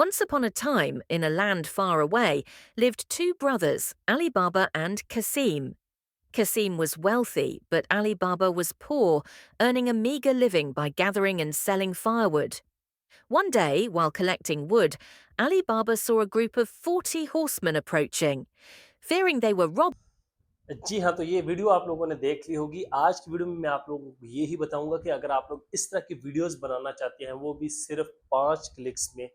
Once upon a time, in a land far away, lived two brothers, Ali Baba and Kasim. Kasim was wealthy, but Ali Baba was poor, earning a meagre living by gathering and selling firewood. One day, while collecting wood, Ali Baba saw a group of 40 horsemen approaching. Fearing they were robbed, जी हाँ, तो ये video आप लोगों ने देख ली होगी। आज की वीडियो में मैं आप लोगों को यही बताऊँगा कि अगर आप लोग इस तरह की वीडियोज़ बनाना चाहते हैं, वो भी सिर्फ़ 5 क्लिक्स में,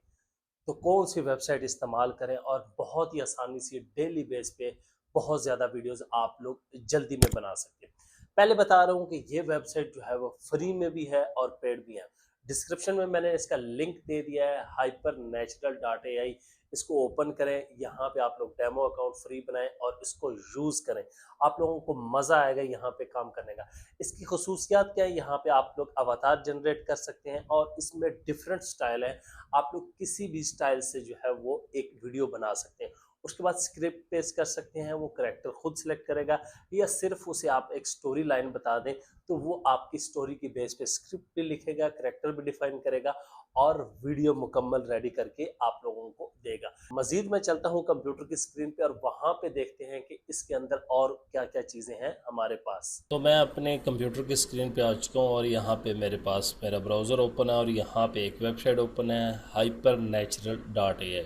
तो कौन-सी वेबसाइट इस्तेमाल करें और बहुत ही आसानी से डेली बेस पे बहुत ज़्यादा वीडियोज़ आप लोग जल्दी में बना सकते हैं। पहले बता रहा हूँ कि ये वेबसाइट जो है वो फ्री में भी है और पेड भी है। डिस्क्रिप्शन में मैंने इसका लिंक दे दिया है hypernatural.ai। इसको ओपन करें, यहाँ पे आप लोग डेमो अकाउंट फ्री बनाएं और इसको यूज़ करें। आप लोगों को मज़ा आएगा यहाँ पे काम करने का। इसकी खसूसियात क्या है, यहाँ पे आप लोग अवतार जनरेट कर सकते हैं और इसमें डिफरेंट स्टाइल है। आप लोग किसी भी स्टाइल से जो है वो एक वीडियो बना सकते हैं। उसके बाद स्क्रिप्ट पेश कर सकते हैं, वो करेक्टर खुद सिलेक्ट करेगा, या सिर्फ उसे आप एक स्टोरी लाइन बता दें तो वो आपकी स्टोरी की बेस पे स्क्रिप्ट भी लिखेगा, करेक्टर भी डिफाइन करेगा और वीडियो मुकम्मल रेडी करके आप लोगों को देगा। मजीद मैं चलता हूँ कंप्यूटर की स्क्रीन पे और वहां पे देखते हैं कि इसके अंदर और क्या क्या चीज़ें हैं हमारे पास। तो मैं अपने कंप्यूटर की स्क्रीन पे आ चुका हूँ और यहाँ पे मेरे पास मेरा ब्राउज़र ओपन है और यहाँ पे एक वेबसाइट ओपन है hypernatural.ai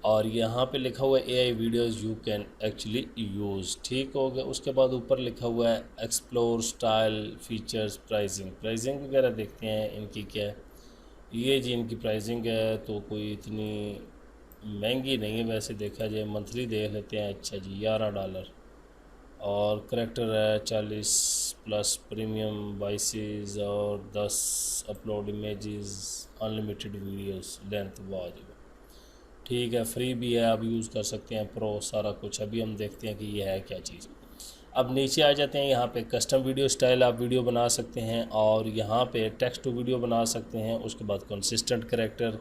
और यहाँ पे लिखा हुआ है AI videos you can actually use. ठीक हो गया। उसके बाद ऊपर लिखा हुआ है एक्सप्लोर स्टाइल फीचर्स प्राइसिंग वगैरह देखते हैं इनकी क्या है। ये जी इनकी प्राइसिंग है तो कोई इतनी महंगी नहीं है, वैसे देखा जाए मंथली देख लेते हैं। अच्छा जी $11 और करेक्टर है 40 प्लस प्रीमियम वॉइसेस और 10 upload images unlimited videos length वाजिब। ठीक है, फ्री भी है, आप यूज़ कर सकते हैं, प्रो सारा कुछ। अभी हम देखते हैं कि ये है क्या चीज़। अब नीचे आ जाते हैं, यहाँ पे कस्टम वीडियो स्टाइल आप वीडियो बना सकते हैं और यहाँ पे टेक्स्ट टू वीडियो बना सकते हैं। उसके बाद कंसिस्टेंट करेक्टर,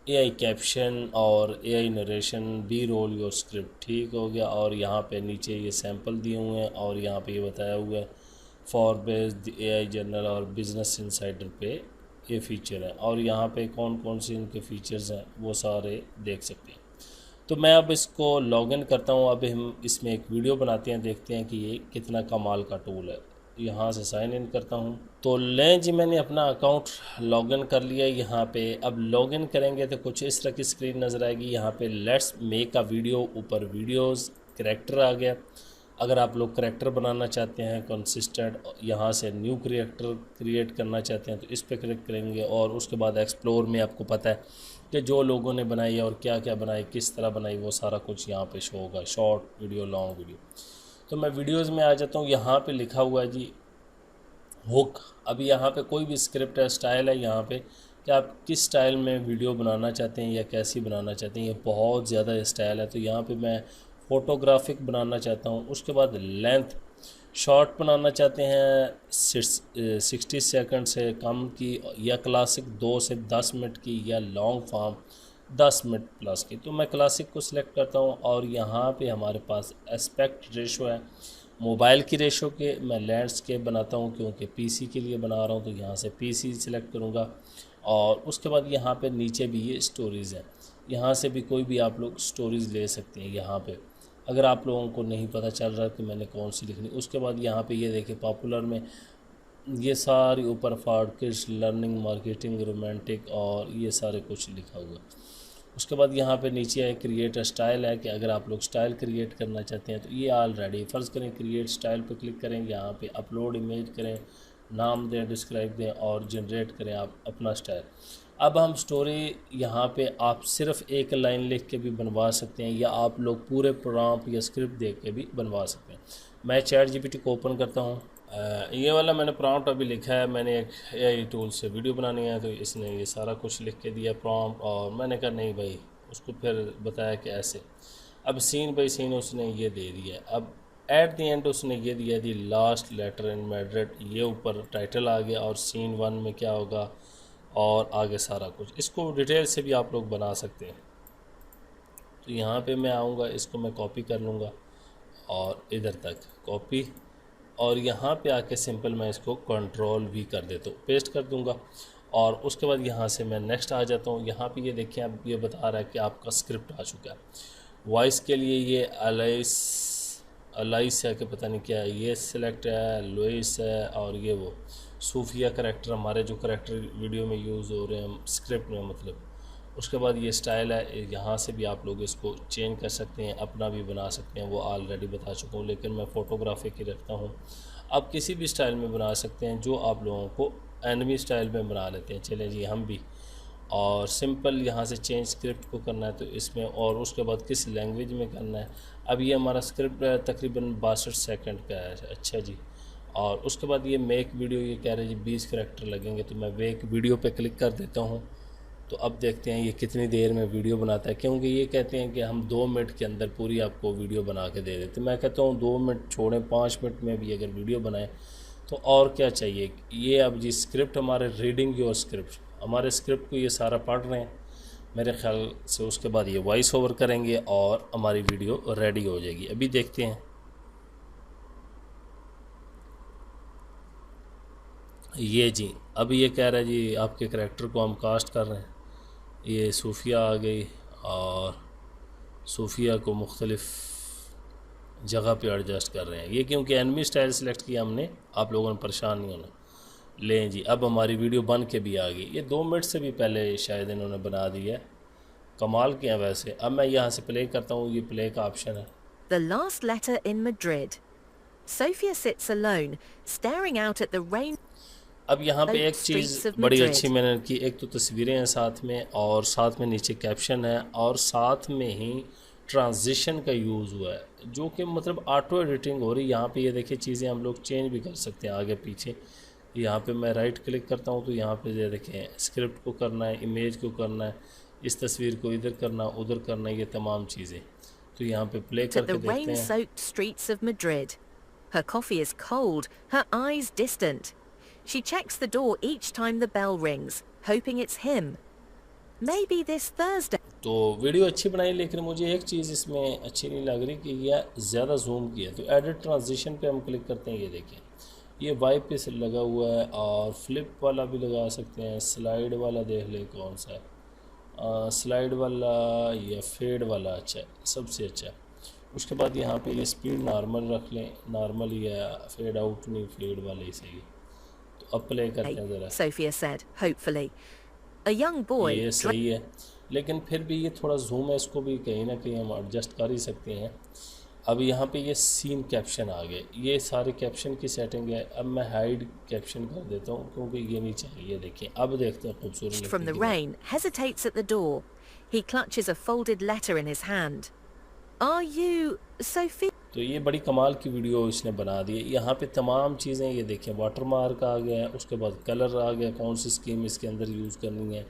एआई कैप्शन और AI narration, B roll your script. ठीक हो गया। और यहाँ पे नीचे ये सैंपल दिए हुए हैं और यहाँ पे ये बताया हुआ है फॉर बेस्ड एआई जर्नल और बिजनेस इनसाइडर पे ये फ़ीचर है और यहाँ पे कौन कौन से इनके फ़ीचर्स हैं वो सारे देख सकते हैं। तो मैं अब इसको लॉगिन करता हूँ। अब हम इसमें एक वीडियो बनाते हैं, देखते हैं कि ये कितना कमाल का टूल है। यहाँ से साइन इन करता हूँ। तो लें जी, मैंने अपना अकाउंट लॉगिन कर लिया। यहाँ पे अब लॉगिन करेंगे तो कुछ इस तरह की स्क्रीन नज़र आएगी। यहाँ पे लेट्स मेक अ वीडियो, ऊपर वीडियोस, करेक्टर आ गया। अगर आप लोग करेक्टर बनाना चाहते हैं कंसिस्टेंट, यहाँ से न्यू करेक्टर क्रिएट करना चाहते हैं तो इस पर क्लिक करेंगे और उसके बाद एक्सप्लोर में आपको पता है कि जो लोगों ने बनाई और क्या क्या बनाई, किस तरह बनाई, वो सारा कुछ यहाँ पे शो होगा, शॉर्ट वीडियो, लॉन्ग वीडियो। तो मैं वीडियोस में आ जाता हूँ। यहाँ पे लिखा हुआ है जी हुक। अभी यहाँ पे कोई भी स्क्रिप्ट है, स्टाइल है यहाँ पे कि आप किस स्टाइल में वीडियो बनाना चाहते हैं या कैसी बनाना चाहते हैं। ये बहुत ज़्यादा स्टाइल है तो यहाँ पे मैं फ़ोटोग्राफिक बनाना चाहता हूँ। उसके बाद लेंथ शॉर्ट बनाना चाहते हैं 60 सेकंड से कम की, या क्लासिक 2 से 10 मिनट की, या लॉन्ग फॉर्म 10 मिनट प्लस की। तो मैं क्लासिक को सिलेक्ट करता हूँ और यहाँ पे हमारे पास एस्पेक्ट रेशो है मोबाइल की रेशो के। मैं लैंडस्केप बनाता हूँ क्योंकि पीसी के लिए बना रहा हूँ, तो यहाँ से पीसी सिलेक्ट करूँगा। और उसके बाद यहाँ पे नीचे भी ये स्टोरीज़ हैं, यहाँ से भी कोई भी आप लोग स्टोरीज़ ले सकते हैं। यहाँ पे अगर आप लोगों को नहीं पता चल रहा कि मैंने कौन सी लिखनी। उसके बाद यहाँ पे ये देखिए पॉपुलर में ये सारी ऊपर फॉडकिस्ट, लर्निंग, मार्केटिंग, रोमांटिक और ये सारे कुछ लिखा हुआ। उसके बाद यहाँ पे नीचे है क्रिएट स्टाइल है कि अगर आप लोग स्टाइल क्रिएट करना चाहते हैं तो ये ऑलरेडी फ़र्ज़ करें क्रिएट स्टाइल पर क्लिक करें, यहाँ पे अपलोड इमेज करें, नाम दें, डिस्क्राइब दें और जनरेट करें आप अपना स्टाइल। अब हम स्टोरी यहाँ पे आप सिर्फ एक लाइन लिख के भी बनवा सकते हैं या आप लोग पूरे प्रॉम्प्ट या स्क्रिप्ट दे के भी बनवा सकते हैं। मैं चैट जीपीटी को ओपन करता हूँ। ये वाला मैंने प्रॉम्प्ट अभी लिखा है, मैंने एक एआई टूल से वीडियो बनानी है तो इसने ये सारा कुछ लिख के दिया प्रॉम्प्ट, और मैंने कहा नहीं भाई, उसको फिर बताया कि ऐसे। अब सीन बाई सीन उसने ये दे दिया। अब एट द एंड उसने ये दिया the last letter in Madrid, ये ऊपर टाइटल आ गया और सीन 1 में क्या होगा और आगे सारा कुछ। इसको डिटेल से भी आप लोग बना सकते हैं। तो यहाँ पे मैं आऊँगा, इसको मैं कॉपी कर लूँगा और इधर तक कॉपी, और यहाँ पे आके सिंपल मैं इसको कंट्रोल भी कर देता हूँ, पेस्ट कर दूँगा। और उसके बाद यहाँ से मैं नेक्स्ट आ जाता हूँ। यहाँ पे ये देखिए, अब ये बता रहा है कि आपका स्क्रिप्ट आ चुका है। वॉइस के लिए ये अलाइस है कि पता नहीं क्या है, ये सिलेक्ट है, लुइस है, और ये वो सूफिया करेक्टर, हमारे जो करेक्टर वीडियो में यूज़ हो रहे हैं स्क्रिप्ट में मतलब। उसके बाद ये स्टाइल है, यहाँ से भी आप लोग इसको चेंज कर सकते हैं, अपना भी बना सकते हैं, वो ऑलरेडी बता चुका हूँ, लेकिन मैं फ़ोटोग्राफी की रखता हूँ। आप किसी भी स्टाइल में बना सकते हैं जो आप लोगों को एनिमी स्टाइल में बना लेते हैं। चलें जी हम भी, और सिंपल यहाँ से चेंज स्क्रिप्ट को करना है तो इसमें, और उसके बाद किस लैंग्वेज में करना है। अब ये हमारा स्क्रिप्ट तकरीबन 62 सेकंड का है। अच्छा जी, और उसके बाद ये मेक वीडियो, ये कह रहे हैं जी 20 करैक्टर लगेंगे, तो मैं मेक वीडियो पे क्लिक कर देता हूँ। तो अब देखते हैं ये कितनी देर में वीडियो बनाता है, क्योंकि ये कहते हैं कि हम 2 मिनट के अंदर पूरी आपको वीडियो बना के दे देते। मैं कहता हूँ 2 मिनट छोड़ें, 5 मिनट में भी अगर वीडियो बनाएं तो और क्या चाहिए। ये अब जी स्क्रिप्ट हमारे रीडिंग योर स्क्रिप्ट, हमारे स्क्रिप्ट को ये सारा पढ़ रहे हैं मेरे ख्याल से। उसके बाद ये वॉइस ओवर करेंगे और हमारी वीडियो रेडी हो जाएगी। अभी देखते हैं। ये जी अब ये कह रहा है जी आपके करैक्टर को हम कास्ट कर रहे हैं। ये सूफिया आ गई, और सूफिया को मुख्तलिफ़ जगह पे एडजस्ट कर रहे हैं ये, क्योंकि एनिमी स्टाइल सेलेक्ट किया हमने, आप लोगों ने परेशान नहीं होना। लें जी, अब हमारी वीडियो बन के भी आ गई। ये 2 मिनट से भी पहले शायद इन्होंने बना दी है, कमाल किया वैसे। अब मैं यहाँ से प्ले करता हूँ, ये प्ले का ऑप्शन है। The last letter in Madrid. Sophia sits alone, staring out at the rain. अब यहाँ पे एक चीज़ Streets of बड़ी Madrid. अच्छी मैंने की, एक तो तस्वीरें हैं साथ में, और साथ में नीचे कैप्शन है, और साथ में ही ट्रांजिशन का यूज़ हुआ है, जो कि मतलब ऑटो एडिटिंग हो रही है। यहाँ पे ये देखिए चीज़ें हम लोग चेंज भी कर सकते हैं आगे पीछे। यहाँ पे मैं राइट क्लिक करता हूँ तो यहाँ पे ये देखें स्क्रिप्ट को करना है, इमेज को करना है, इस तस्वीर को इधर करना, उधर करना, ये तमाम चीज़ें। तो यहाँ पे प्ले At करके the देखते हैं। rain-soaked streets of Madrid. Her coffee is cold, her eyes distant. She checks the door each time the bell rings, hoping it's him. Maybe this Thursday. तो वीडियो अच्छी बनाई, लेकिन मुझे एक चीज़ इसमें अच्छी नहीं लग रही कि यह ज़्यादा जूम किया। तो एडिट ट्रांजिशन पे हम क्लिक करते हैं, ये देखिए ये वाइप पे से लगा हुआ है, और फ्लिप वाला भी लगा सकते हैं। स्लाइड वाला देख लें कौन सा है, स्लाइड वाला या फेड वाला अच्छा है, सबसे अच्छा है। उसके बाद यहाँ पे ये स्पीड नॉर्मल रख लें, नॉर्मल या फेड आउट नहीं, फेड वाला ही सही। तो अब प्ले करते हैं ज़रा। Sophia said, hopefully. A young boy. ये सही है, लेकिन फिर भी ये थोड़ा जूम है, इसको भी कहीं ना कहीं हम एडजस्ट कर ही सकते हैं। अब यहाँ पे ये सीन कैप्शन आ गए, ये सारे कैप्शन की सेटिंग है। अब मैं हाइड कैप्शन कर देता हूँ क्योंकि ये नहीं चाहिए। देखिए अब देखते हैं खूबसूरत From the rain, hesitates at the door. He clutches a folded letter in his hand. Are you Sophia? तो ये बड़ी कमाल की वीडियो इसने बना दी है। यहाँ पे तमाम चीज़ें ये देखें, वाटर मार्क आ गया है, उसके बाद कलर आ गया, कौन सी स्कीम इसके अंदर यूज़ करनी है,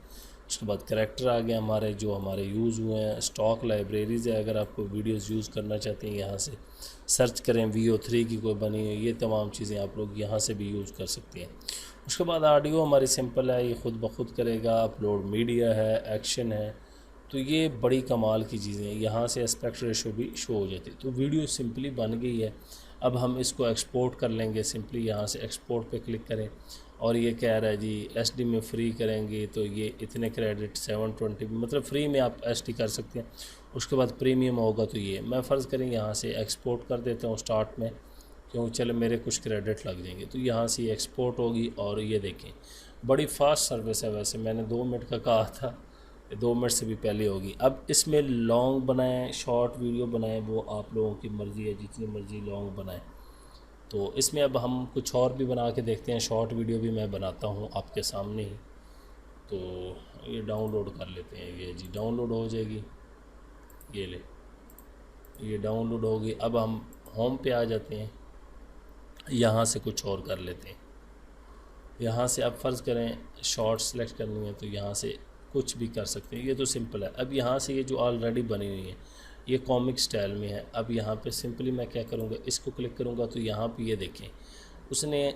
उसके बाद करैक्टर आ गया हमारे जो हमारे यूज़ हुए हैं। स्टॉक लाइब्रेरीज़ है, अगर आपको वीडियोस यूज़ करना चाहते हैं यहाँ से सर्च करें, VO3 की कोई बनी हुई, ये तमाम चीज़ें आप लोग यहाँ से भी यूज़ कर सकते हैं। उसके बाद ऑडियो हमारी सिंपल है, ये ख़ुद ब खुद करेगा। अपलोड मीडिया है, एक्शन है, तो ये बड़ी कमाल की चीज़ें हैं। यहाँ से एस्पेक्ट रेशो भी शो हो जाती है। तो वीडियो सिंपली बन गई है। अब हम इसको एक्सपोर्ट कर लेंगे। सिंपली यहाँ से एक्सपोर्ट पे क्लिक करें, और ये कह रहा है जी SD में फ़्री करेंगे तो ये इतने क्रेडिट 720, मतलब फ़्री में आप SD कर सकते हैं। उसके बाद प्रीमियम होगा तो ये मैं फ़र्ज़ करें यहाँ से एक्सपोर्ट कर देता हूँ स्टार्ट में, क्योंकि चलो मेरे कुछ क्रेडिट लग जाएंगे। तो यहाँ से ये एक्सपोर्ट होगी, और ये देखें बड़ी फास्ट सर्विस है। वैसे मैंने 2 मिनट का कहा था, 2 मिनट से भी पहले होगी। अब इसमें लॉन्ग बनाएं, शॉर्ट वीडियो बनाएं, वो आप लोगों की मर्ज़ी है, जितनी मर्ज़ी लॉन्ग बनाएं। तो इसमें अब हम कुछ और भी बना के देखते हैं। शॉर्ट वीडियो भी मैं बनाता हूँ आपके सामने ही। तो ये डाउनलोड कर लेते हैं, ये जी डाउनलोड हो जाएगी, ये ले, ये डाउनलोड होगी। अब हम होम पे आ जाते हैं, यहाँ से कुछ और कर लेते हैं। यहाँ से आप फ़र्ज़ करें शॉर्ट सेलेक्ट करनी है तो यहाँ से कुछ भी कर सकते हैं, ये तो सिंपल है। अब यहाँ से ये जो ऑलरेडी बनी हुई है ये कॉमिक स्टाइल में है। अब यहाँ पे सिंपली मैं क्या करूँगा, इसको क्लिक करूँगा तो यहाँ पे ये देखें उसने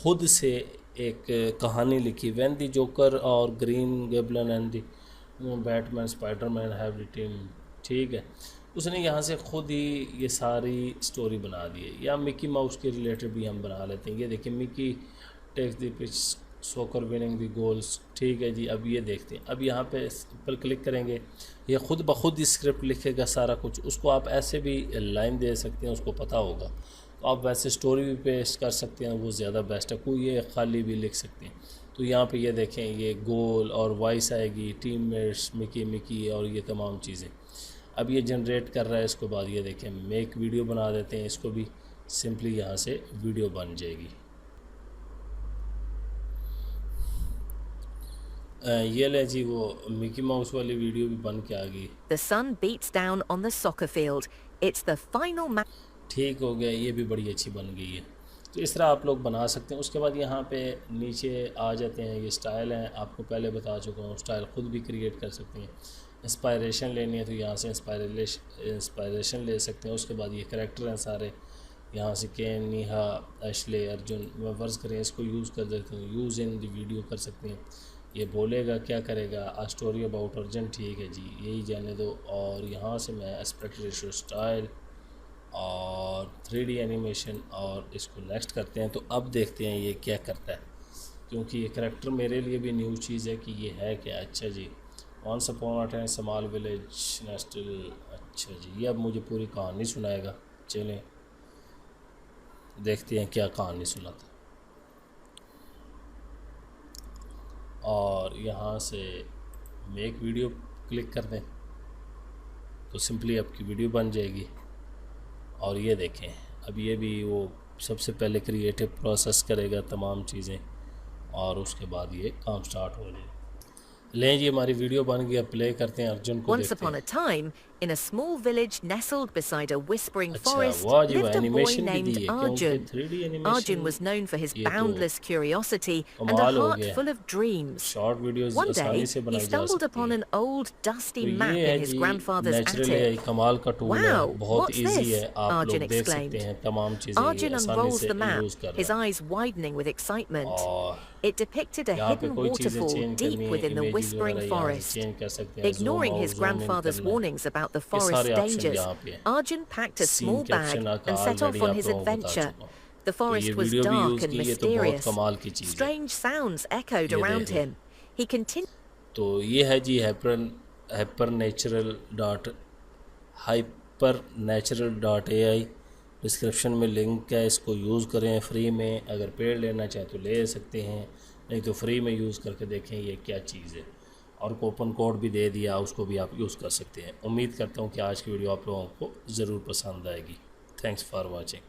खुद से एक कहानी लिखी, व्हेन द जोकर और Green Goblin and the Batman Spider Man have written, ठीक है। उसने यहाँ से खुद ही ये सारी स्टोरी बना दी है। या मिकी माउस के रिलेटेड भी हम बना लेते हैं। ये देखिए मिकी टेक्स द सोकर विनिंग द गोल्स। ठीक है जी, अब ये देखते हैं। अब यहाँ पे इस पर क्लिक करेंगे, ये ख़ुद ब खुद स्क्रिप्ट लिखेगा सारा कुछ। उसको आप ऐसे भी लाइन दे सकते हैं, उसको पता होगा। तो आप वैसे स्टोरी भी पेस्ट कर सकते हैं, वो ज़्यादा बेस्ट है। कोई ये खाली भी लिख सकते हैं। तो यहाँ पे ये देखें, ये गोल और वॉइस आएगी, टीममेट्स, मिकी मिकी और ये तमाम चीज़ें। अब ये जनरेट कर रहा है। इसके बाद ये देखें, मेक वीडियो बना देते हैं इसको भी। सिंपली यहाँ से वीडियो बन जाएगी। ये ले जी, वो मिकी माउस वाली वीडियो भी बन के आ गई। The sun beats down on the soccer field. It's the final match. ठीक हो गया, ये भी बड़ी अच्छी बन गई है। तो इस तरह आप लोग बना सकते हैं। उसके बाद यहाँ पे नीचे आ जाते हैं, ये स्टाइल हैं, आपको पहले बता चुका हूँ। स्टाइल ख़ुद भी क्रिएट कर सकते हैं। इंस्पायरेशन लेनी है तो यहाँ से इंस्पायरेशन ले सकते हैं। उसके बाद ये करैक्टर हैं सारे, यहाँ से केन, नीहा, एशले, अर्जुन, मैं वर्ज करें इसको यूज़ कर देते हैं। यूज़ इन द वीडियो कर सकते हैं। ये बोलेगा क्या करेगा, आ स्टोरी अबाउट अर्जुन। ठीक है जी, यही जाने दो। और यहाँ से मैं एस्पेक्ट रेशियो, स्टाइल और 3D एनिमेशन, और इसको नेक्स्ट करते हैं। तो अब देखते हैं ये क्या करता है, क्योंकि ये करैक्टर मेरे लिए भी न्यू चीज़ है कि ये है क्या। अच्छा जी, once upon a time small village nestle. अच्छा जी, ये अब मुझे पूरी कहानी सुनाएगा। चलें देखते हैं क्या कहानी सुनाता है। और यहाँ से मेक वीडियो क्लिक कर दें तो सिंपली आपकी वीडियो बन जाएगी। और ये देखें, अब ये भी वो सबसे पहले क्रिएटिव प्रोसेस करेगा तमाम चीज़ें, और उसके बाद ये काम स्टार्ट हो जाए। लें जी, हमारी वीडियो बन गई। अब प्ले करते हैं, अर्जुन को Once देखते upon a हैं। time, in a small village nestled beside a whispering अच्छा, forest, वाह जी, lived a boy एनिमेशन भी दी named है, क्योंकि Arjun. 3D Arjun animation was known for his ये तो boundless curiosity and a कमाल हो heart गया। full of dreams. Short videos One आसानी day, से he बनाई जा stumbled सकती upon हैं। an old, dusty तो map ये है in his जी, grandfather's नेचुरली attic. कमाल का टूल है, Wow, बहुत what's इजी this? है। आप Arjun लोग देख exclaimed. सकते हैं तमाम चीज़ें, ये Arjun आसानी unrolls से the map, यूज़ कर his रहा है। eyes widening with excitement. और It depicted a यहाँ पे hidden कोई चीज़ें waterfall चेंज deep करनी है, within the इमेजेस whispering वगैरह यहाँ से forest. चेंज कर सकते हैं। Zoom Ignoring out, his zoom in grandfather's करना है, warnings about the ये forest's सारे ऑप्शन dangers, यहाँ पे हैं। Arjun packed a scene small caption bag and का set off ऑलरेडी on आप his लोगों को बता adventure. चुका हूँ। The तो ये forest was वीडियो भी dark यूज़ and की, ये तो बहुत mysterious. कमाल की चीज़ है। Strange sounds echoed ये around देखें। him. He continued. तो ये है जी hypernatural.ai। डिस्क्रिप्शन में लिंक है, इसको यूज़ करें फ्री में। अगर पेड लेना चाहें तो ले सकते हैं, नहीं तो फ्री में यूज़ करके देखें ये क्या चीज़ है। और कूपन कोड भी दे दिया, उसको भी आप यूज़ कर सकते हैं। उम्मीद करता हूँ कि आज की वीडियो आप लोगों को ज़रूर पसंद आएगी। Thanks for watching.